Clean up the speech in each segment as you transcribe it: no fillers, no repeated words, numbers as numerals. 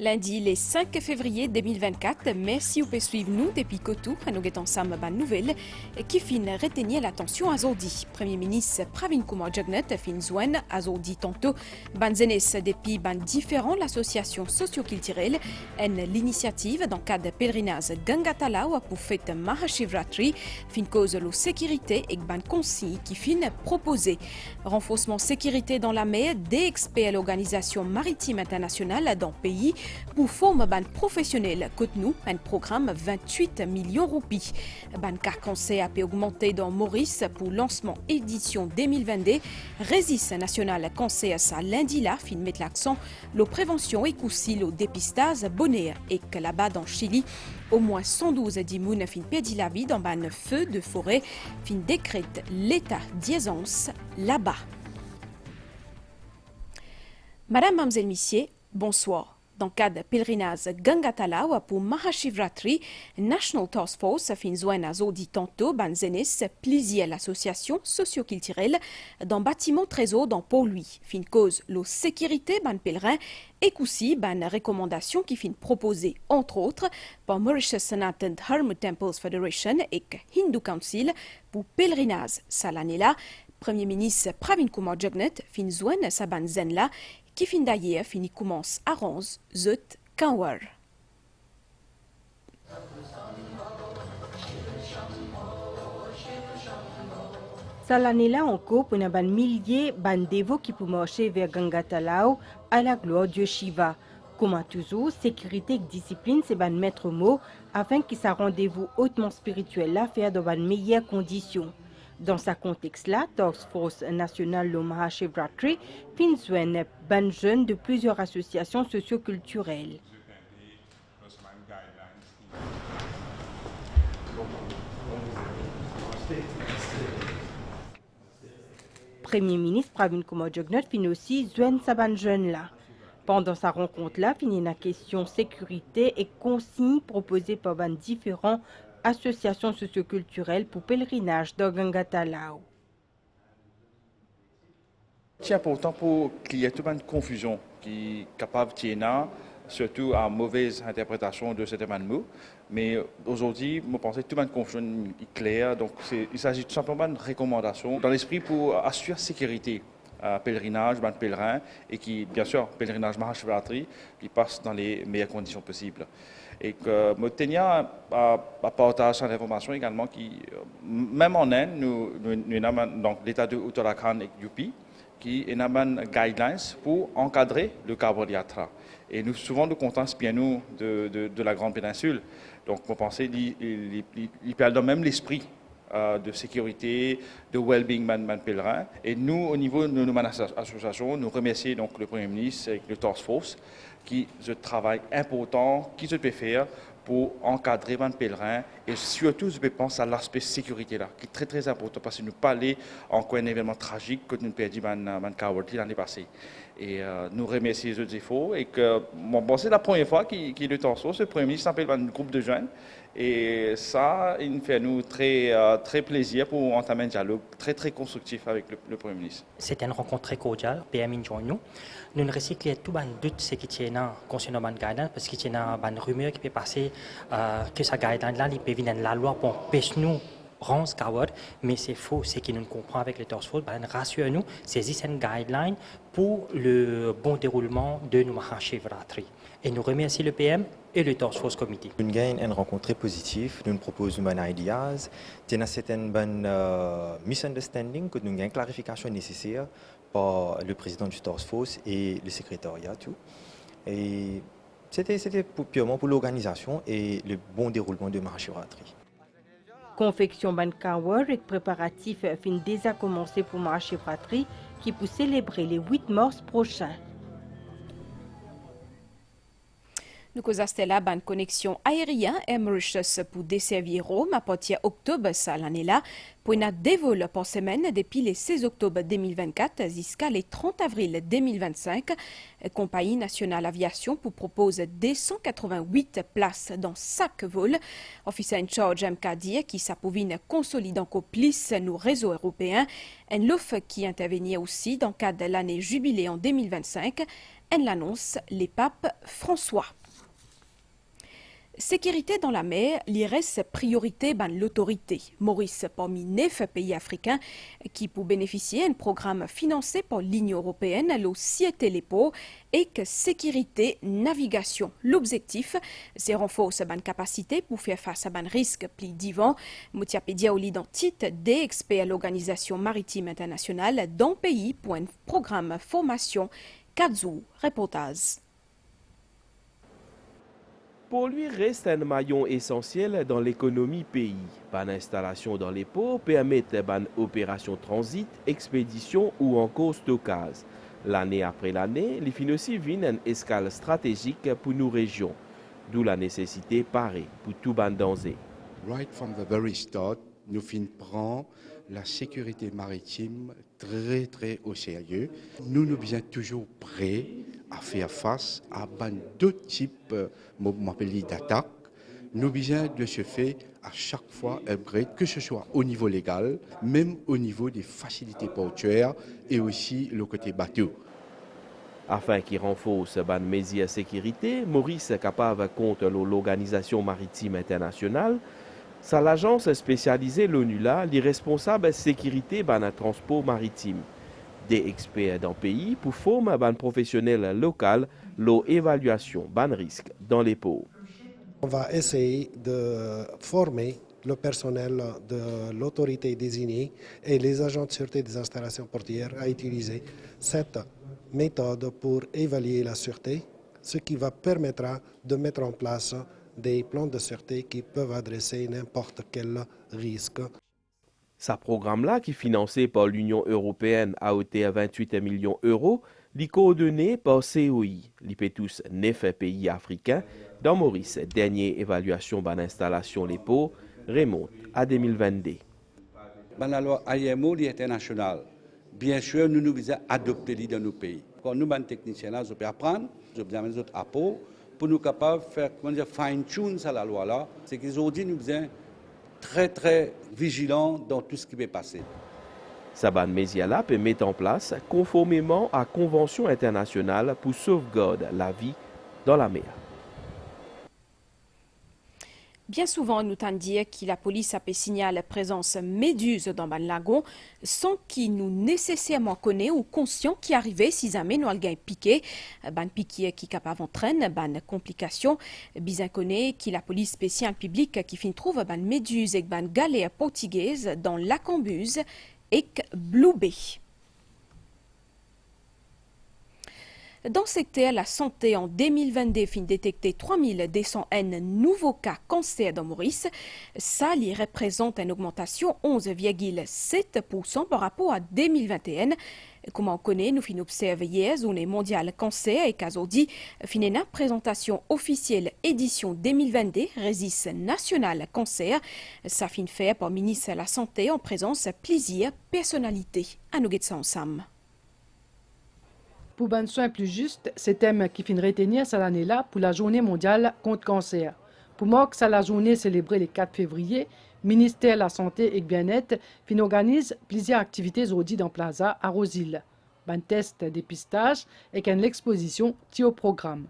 Lundi, le 5 février 2024, merci vous pouvez suivre nous depuis Kotou, nous sommes ensemble une nouvelle qui fin retenir l'attention à Zodi. Premier ministre Pravin Kumar Jugnauth fin joindre à Zodi tantôt banzenes depuis ban différents l'association socio-culturelle en l'initiative dans le cadre de pèlerinage Gangatalaw pour fête Mahashivratri fin cause la sécurité et ban consigne qui fin proposé. Renforcement sécurité dans la mer des experts à l'organisation maritime internationale dans le pays pour former ban professionnel côté nous un programme 28 millions roupies. Ban car conseil a pu augmenter dans Maurice pour lancement édition 2022. Résiste national conseil à ça lundi là fin mettre l'accent la prévention et coussi le dépistage bonheur et que là-bas dans Chili au moins 112 dimoun fin pedi la vie dans ban feu de forêt fin décrète l'état d'aisance là-bas. Madame, Mademoiselle, Messieurs, bonsoir. Dans le cadre de pèlerinage Gangatalaw pour Mahashivratri, National Task Force fin joindre à Zodi tantôt banzenes plaisir l'association socio-culturelle dans bâtiment trésor dans Port-Louis. Fin cause la sécurité ban pèlerin et aussi ban recommandation qui fin proposée entre autres par Mauritius Sanatan Dharma Temples Federation et Hindu Council pour pèlerinage. Ça l'année là, Premier ministre Pravin Kumar Jugnauth fin joindre sa banzen là qui fin d'ailleurs fini commence à Ronze, Zut, Kanwar. Ça l'année là encore pour un millier de dévots qui peuvent marcher vers Gangatalaw à la gloire de Shiva. Comme toujours, sécurité et discipline c'est ban maître mot afin que sa rendez-vous hautement spirituel là faire dans de meilleures conditions. Dans ce contexte-là, Task Force nationale le Mahashivratri finit ban jeunes de plusieurs associations socio-culturelles. Premier ministre Pravin Kumar Jugnauth finit aussi joindre sa ban jeune là. Pendant sa rencontre-là, finit la question sécurité et consignes proposées par ban différents associations socioculturelles pour pèlerinage dans Gangatalaw. C'est important pour qu'il y ait toute une confusion qui est capable de tenir, surtout à mauvaise interprétation de cet événement. Mais aujourd'hui, je pense que toute une confusion est claire. Donc, il s'agit tout simplement d'une recommandation dans l'esprit pour assurer la sécurité. Pèlerinage, ban pèlerin, et qui, bien sûr, pèlerinage Mahashivratri, qui passe dans les meilleures conditions possibles. Et que je tiens à partager cette information également qui, même en Inde, nous avons donc l'État de Uttarakhand et UP, qui ont guidelines pour encadrer le Kabad Yatra. Et nous, souvent, nous comptons bien nous de la Grande Péninsule. Donc, vous pensez qu'il parle dans même l'esprit de sécurité, de well-being man pèlerin. Et nous, au niveau de nos associations, nous remercions donc le Premier ministre et le Task Force qui a un travail important qui se peut faire pour encadrer les pèlerins et surtout je pense à l'aspect sécurité là qui est très très important parce que nous parlons encore un événement tragique que nous perdu Kawarti l'année passée et nous remercions les autres efforts et que bon, c'est la première fois qu'il y a le Task Force, le Premier ministre s'appelle un groupe de jeunes et ça il fait nous très très plaisir pour entamer un dialogue très très constructif avec le Premier ministre. C'était une rencontre très cordiale, PM joint nous. Nous recyclons tout le doute ce qui tient concernant le guideline parce qu'il y a une rumeur qui peut passer que ce guideline là il peut venir la loi pour empêcher nous Rance Kawad, mais c'est faux, c'est qui nous comprend avec les Task Force, rassure-nous, c'est une guideline pour le bon déroulement de nos Mahashivratri. Et nous remercions le PM et le Task Force Committee. Nous avons une rencontre très positive, nous proposons une bonne idée, nous avons une bonne misunderstanding, que nous avons une clarification nécessaire par le président du Task Force et le secrétariat. Tout. Et c'était purement pour l'organisation et le bon déroulement de Mahashivratri. Confection ban Kanwar et préparatifs fin déjà commencé pour Mahashivratri qui peut célébrer les 8 mars prochains. Nous causons là une connexion aérienne et Mauritius pour desservir Rome à partir d'octobre ça l'année-là, pour une dévol par semaine depuis le 16 octobre 2024 jusqu'à le 30 avril 2025. Compagnie nationale aviation pour propose 288 places dans chaque vol. Officier in charge MK dit qui s'appouvine consolidant encore plus nos réseaux européens. Un offre qui intervenait aussi dans le cadre de l'année jubilée en 2025. Elle l'annonce les papes François. Sécurité dans la mer, il reste priorité dans l'autorité. Maurice, parmi 9 pays africains qui pour bénéficier d'un programme financé par l'Union européenne, l'OCIET l'EPO, et que sécurité navigation. L'objectif, c'est renforcer la capacité pour faire face à un risque plus divin. Moutiapédia au titre des experts à l'Organisation maritime internationale dans le pays pour un programme formation. Kazou, reportage. Pour lui, reste un maillon essentiel dans l'économie pays. Ban installation dans les ports permettent ban opération transit, expédition ou encore stockage. L'année après l'année, les financiers viennent une escale stratégique pour nos régions, d'où la nécessité parée pour tout ban danger. Right from the very start, nous prenons la sécurité maritime très au sérieux. Nous sommes toujours prêts à faire face à d'autres types d'attaques. Nous besoin de se faire à chaque fois upgrade, que ce soit au niveau légal, même au niveau des facilités portuaires et aussi le côté bateau. Afin qu'il renforce ban mesures sécurité, Maurice est capable contre l'Organisation maritime internationale. C'est l'agence spécialisée l'ONU-là, les responsables de sécurité dans le transport maritime. Des experts dans le pays pour former les professionnels locaux l'évaluation des risques dans les ports. On va essayer de former le personnel de l'autorité désignée et les agents de sûreté des installations portuaires à utiliser cette méthode pour évaluer la sûreté, ce qui va permettre de mettre en place des plans de sûreté qui peuvent adresser n'importe quel risque. Ce programme-là, qui est financé par l'Union européenne à hauteur de 28 millions d'euros, est coordonné par COI, l'IPETUS 9 pays africains. Dans Maurice, dernière évaluation de l'installation les ports remonte à 2022. La loi IMO internationale, bien sûr, nous devons adopter dans nos pays. Quand nous, les techniciens, nous devons apprendre, nous devons amener les autres apports pour nous capables de faire fine-tune à la loi-là. C'est qu'aujourd'hui, nous devons très vigilants dans tout ce qui va passer. Saban Meziala peut mettre en place conformément à la Convention internationale pour sauvegarder la vie dans la mer. Bien souvent, nous tentons dire que la police a signalé la présence méduse dans le lagon sans qu'ils nous nécessairement connaissent ou conscients qui arrivait si jamais nous avons piqué. Ban piqué qui capable entraîne ban complications. Bien connaît que la police spéciale publique qui fin trouve ban méduse et ban galère portugaise dans la Cambuse et Blue Bay. Dans le secteur la santé, en 2022, fin détecté 3201 nouveaux cas cancer dans Maurice. Ça lui représente une augmentation 11,7% par rapport à 2021. Comme on connaît, nous fin observer hier journée mondiale cancer et qu'aujourd'hui, fin une présentation officielle édition 2022 registre national cancer. Ça fin fait par ministre de la Santé en présence plaisir personnalité. À nous ça ensemble. Pour un soin plus juste, c'est thème qui finit retenir cette année-là pour la journée mondiale contre cancer. Pour moi, que la journée célébrée le 4 février, le ministère de la Santé et du Bien-être organise plusieurs activités aujourd'hui dans Plaza à Rosil. Un test de dépistage et l'exposition qui au programme.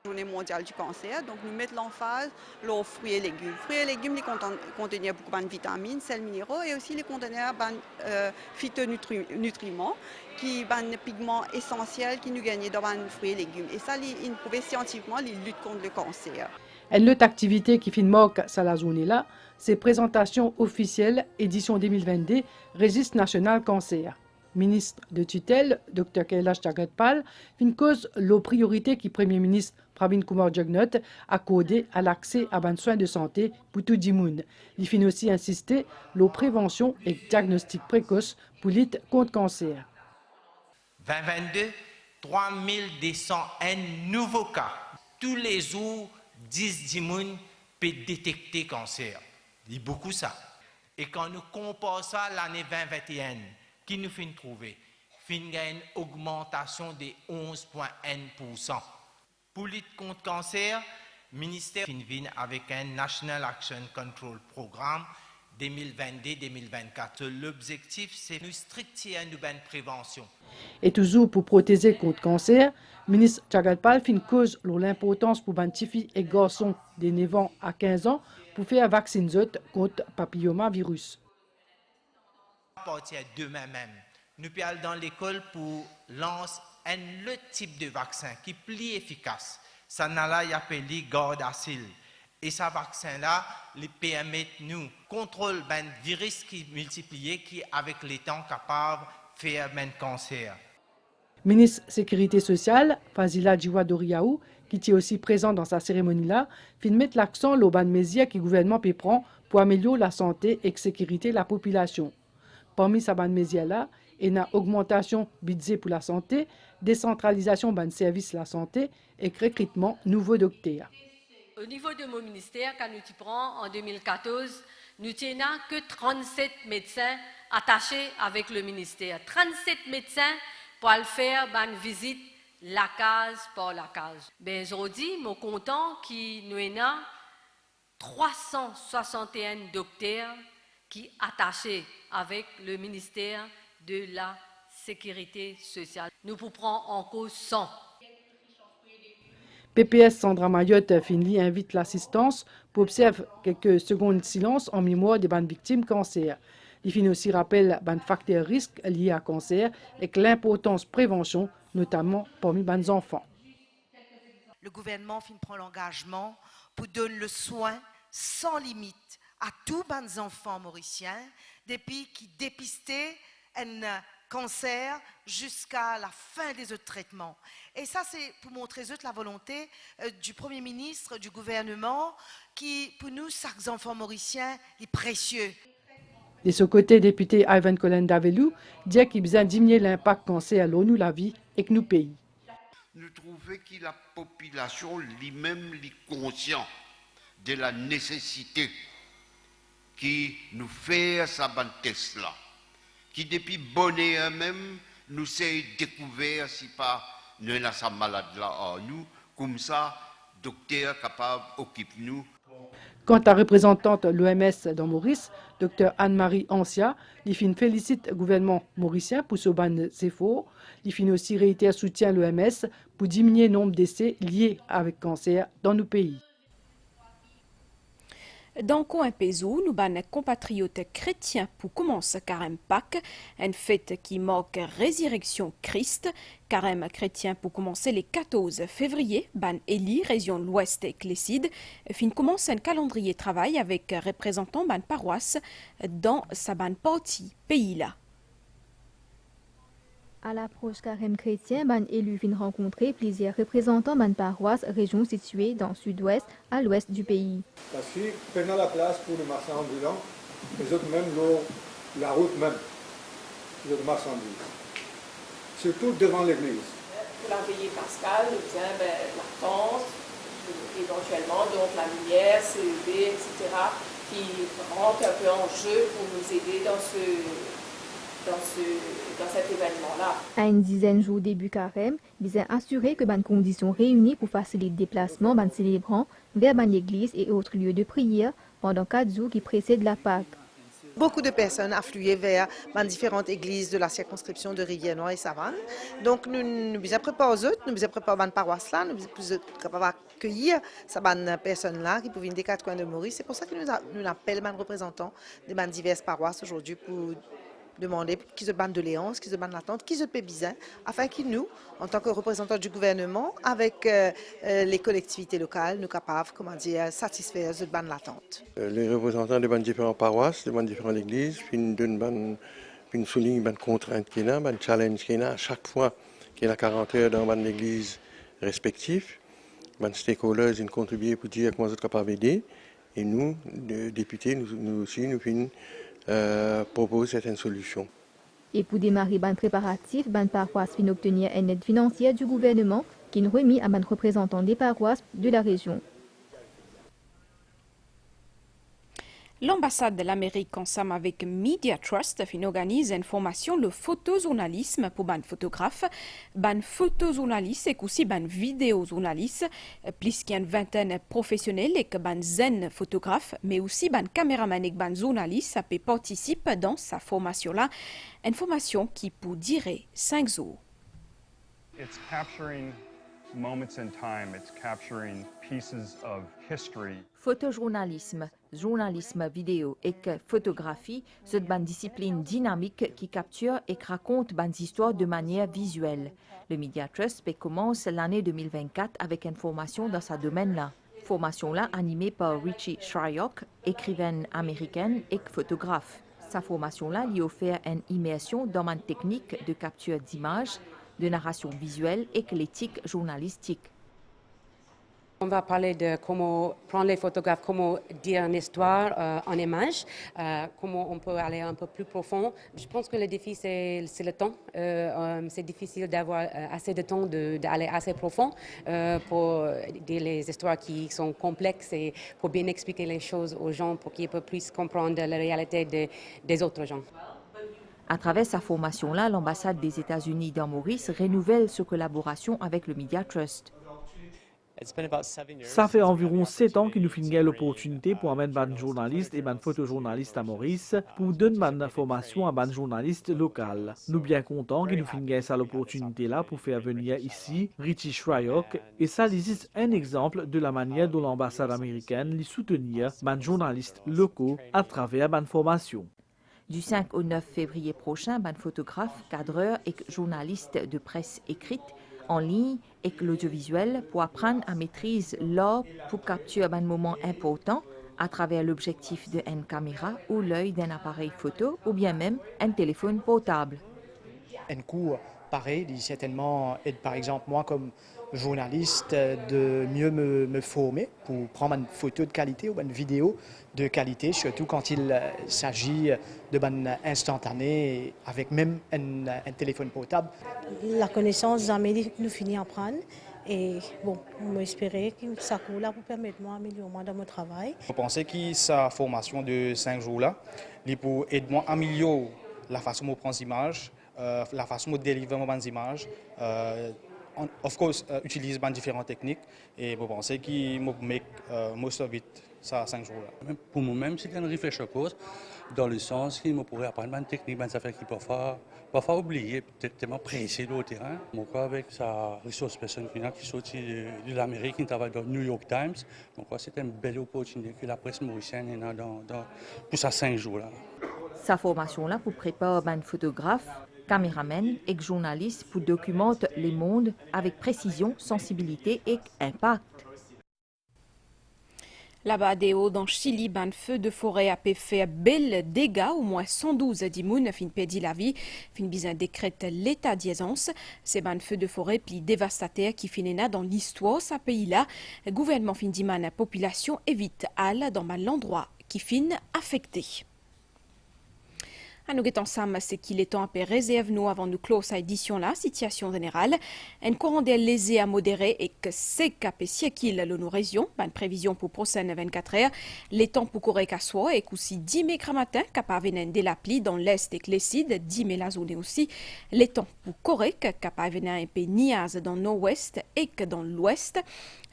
Journée mondiale du cancer, donc nous mettons l'emphase sur les fruits et légumes. Fruits et légumes, ils contiennent beaucoup de vitamines, sels minéraux et aussi les conteneurs de phytonutriments qui sont des pigments essentiels qui nous gagnent dans les fruits et légumes. Et ça, ils prouvent scientifiquement ils luttent contre le cancer. Et l'autre activité qui marque ça la journée-là, c'est présentation officielle édition 2022 Registre national cancer. Ministre de tutelle, Dr Kailash Jagatpal, fin cause la priorité qui Premier ministre Pravin Kumar Jugnauth a accordé à l'accès à des soins de santé pour tout le monde. Il fin aussi insister la prévention et diagnostic précoce pour lutter contre le cancer. 2022, 3201 nouveaux cas. Tous les jours, 10 personnes peuvent détecter le cancer. C'est beaucoup ça. Et quand nous comparons ça à l'année 2021, qui nous fait trouver, il y a une augmentation de 11,1%. Pour lutter contre le cancer, le ministère vient avec un National Action Control Programme 2022-2024. L'objectif, c'est de stricter une bonne prévention. Et toujours pour protéger contre le cancer, le ministre Tchagatpal fait une cause sur l'importance pour les filles et garçons de 9 ans à 15 ans pour faire vacciner contre le papillomavirus. À partir de demain même, nous allons dans l'école pour lancer un autre type de vaccin qui est plus efficace. Ça n'a pas appelé Gardasil. Et ce vaccin-là, il permet nous contrôler le virus qui multiplie, qui avec le temps capable de faire un cancer. Ministre Sécurité sociale, Fazila Djiwa-Doriaou, qui était aussi présent dans sa cérémonie-là, fit mettre l'accent sur les mesures que le gouvernement peut prendre pour améliorer la santé et la sécurité de la population. Parmi ces mesures-là, il y a une augmentation budget pour la santé, décentralisation des services de la santé et recrutement de nouveaux docteurs. Au niveau de mon ministère, quand nous y prenons en 2014, nous n'avons que 37 médecins attachés avec le ministère. 37 médecins pour aller faire une visite la case par la case. Ben, aujourd'hui, je suis content qu'il nous avons 361 docteurs qui sont attachés avec le ministère de la Sécurité sociale. Nous pouvons prendre en cause 100. PPS Sandra Mayotte Finley invite l'assistance pour observer quelques secondes de silence en mémoire des victimes de cancer. Il finit aussi rappelle les facteurs risques liés à cancer et l'importance de prévention, notamment parmi les enfants. Le gouvernement prend l'engagement pour donner le soin sans limite à tous les enfants mauriciens, depuis qui dépistaient un cancer jusqu'à la fin des autres traitements. Et ça, c'est pour montrer la volonté du Premier ministre, du gouvernement, qui, pour nous, chaque enfant mauricien, est précieux. De ce côté, député Ivan Colenda-Velou dit qu'il a besoin de diminuer l'impact cancer à l'ONU, la vie et que nous pays. Nous trouvons que la population lui-même est consciente de la nécessité qui nous fait ça ban test là, qui depuis bonheur même nous s'est découvert si pas nous avons sa malade là en nous, comme ça docteur capable occupe nous. Quant à la représentante de l'OMS dans Maurice, Dr Anne-Marie Ancia, il félicite le gouvernement mauricien pour ce ban efforts. Il aussi réitère soutien à l'OMS pour diminuer le nombre d'essais liés avec le cancer dans nos pays. Dans coin Pézou, nous avons compatriotes chrétiens pour commencer carême Pâques, une fête qui marque résurrection Christ. Carême chrétien pour commencer le 14 février, ban Élie, région de l'Ouest et Clécide, fin commence un calendrier travail avec représentants ban paroisse dans sa ban partie pays-là. À l'approche carême chrétien, ban élu vient rencontrer plusieurs représentants ban paroisse, région située dans le sud-ouest à l'ouest du pays. Parce que prenant la place pour les marchands ambulants, les autres même la route même, les autres marchandises. Surtout devant l'église. Pour la veillée pascale, nous faisons la tente, éventuellement donc la lumière, CEB, etc., qui rentrent un peu en jeu pour nous aider dans cet événement-là. À une dizaine de jours début carême, ils ont assuré que les conditions réunies pour faciliter le déplacement des célébrants vers l'église et autres lieux de prière pendant 4 jours qui précèdent la Pâque. Beaucoup de personnes affluaient vers les différentes églises de la circonscription de Rivière-Noire et Savane. Donc nous nous préparons les paroisses là, nous sommes capables d'accueillir ces personnes là qui viennent des 4 coins de Maurice. C'est pour ça que nous appelons les représentants de diverses paroisses aujourd'hui pour demander qu'ils se bandent de Léonce, qu'ils se bandent l'attente, qu'ils se paient bizarre, afin que nous, en tant que représentants du gouvernement, avec les collectivités locales, nous capables, satisfaire cette bande l'attente. Les représentants de différentes paroisses, de différentes églises, puis soulignent les contraintes qu'il y a, les challenges qu'il y a à chaque fois qu'il y a 40 heures dans l'église respective. Les stakeholders ont contribué pour dire comment ils sont capables d'aider. Et nous, les députés, nous aussi, nous finissons propose certaines solutions. Et pour démarrer ban préparatif, ban paroisse fin obtenir une aide financière du gouvernement qui nous remis à ban représentants des paroisses de la région. L'ambassade de l'Amérique ensemble avec Media Trust organise une formation le photojournalisme pour ban photographe, ban photojournaliste et aussi ban vidéojournaliste, plus qu'une vingtaine professionnels et que ban zen photographe, mais aussi ban caméraman et ban journaliste peut participer dans sa formation là, une formation qui peut durer 5 jours. It's capturing moments in time, it's capturing pieces of history. Photojournalisme, journalisme vidéo et photographie, c'est une discipline dynamique qui capture et raconte des histoires de manière visuelle. Le Media Trust commence l'année 2024 avec une formation dans ce domaine-là. Formation-là animée par Richie Shryock, écrivaine américaine et photographe. Sa formation-là lui offre une immersion dans une technique de capture d'images, de narration visuelle et l'éthique journalistique. On va parler de comment prendre les photographes, comment dire une histoire en images, comment on peut aller un peu plus profond. Je pense que le défi, c'est le temps. C'est difficile d'avoir assez de temps d'aller assez profond pour dire les histoires qui sont complexes et pour bien expliquer les choses aux gens pour qu'ils puissent comprendre la réalité des autres gens. À travers sa formation-là, l'ambassade des États-Unis dans Maurice renouvelle sa collaboration avec le Media Trust. Ça fait environ 7 ans que nous finissons l'opportunité pour amener des journalistes et des photojournalistes à Maurice pour donner des formations à des journalistes locaux. Nous sommes bien contents que nous finissions l'opportunité-là pour faire venir ici Richie Shryock et ça existe un exemple de la manière dont l'ambassade américaine les soutenir des journalistes locaux à travers des formations. Du 5 au 9 février prochain, des photographes, cadreurs et journalistes de presse écrite en ligne et l'audiovisuel pour apprendre à maîtriser l'art pour capturer un moment important à travers l'objectif d'une caméra ou l'œil d'un appareil photo ou bien même un téléphone portable. Un cours pareil, certainement aide par exemple moi comme journaliste de mieux me former pour prendre une photo de qualité ou une vidéo de qualité, surtout quand il s'agit de ban instantané avec même un téléphone portable. La connaissance d'Amélie nous finit à prendre et bon, on espérait que ça coule là pour permettre moi d'améliorer dans mon travail. Je pensais que sa formation de 5 jours là, il pour aider moi à améliorer la façon dont on prend des images, la façon dont on délivre mes images. Of course, utilise différentes techniques et je pense qu'il me make most of it ça 5 jours là. Pour moi-même, c'est un refresher course dans le sens qu'il me pourrait apprendre une technique, une affaire qui parfois oublier, peut-être tellement pressé au terrain. Mon cas avec sa ressource personnelle qui sortit de l'Amérique, qui travaille dans le New York Times. Donc c'est une belle opportunité que la presse mauricienne a pour ça 5 jours là. Sa formation là pour préparer un photographe, caméraman et journaliste pour documenter les mondes avec précision, sensibilité et impact. Là-bas, dans Chili, un feu de forêt a fait bel dégâts, au moins 112 dimoun fin perdit la vie, fin bizin décrète l'état d'urgence. C'est un feu de forêt plus dévastateur qui finit dans l'histoire ce pays-là. Le gouvernement fin dit la population évite aller dans l'endroit qui fin affecté. À nous ensemble, c'est qu'il est temps à réserver nous avant de clore cette édition-là, situation générale. Un courant d'air léger à modéré et que c'est capé siècle le nous région. Une prévision pour prochaine 24 heures. Les temps pour courir qu'à soi et aussi 10 mai matin, capable de la pluie dans l'est et Clécide, 10 mai la zone aussi. Les temps pour courir capable un peu niaz dans nord-ouest et que dans l'ouest.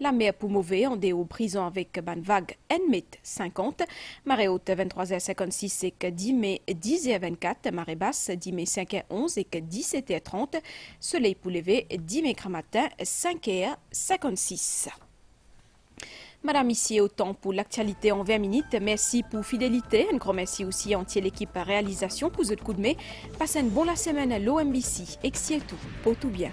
La mer pour mauvais en des hauts prisons avec ban vague 1,50 m. Marée haute 23h56 et que 10 mai 10h24. Marée basse 10 mai 5h11 et que 17h30. Soleil pour lever 10 mai matin 5h56. Madame, ici autant pour l'actualité en 20 minutes. Merci pour fidélité. Un grand merci aussi à entière l'équipe réalisation pour ce coup de main. Passez une bonne semaine à l'OMBC. Et c'est tout. Pour tout bien.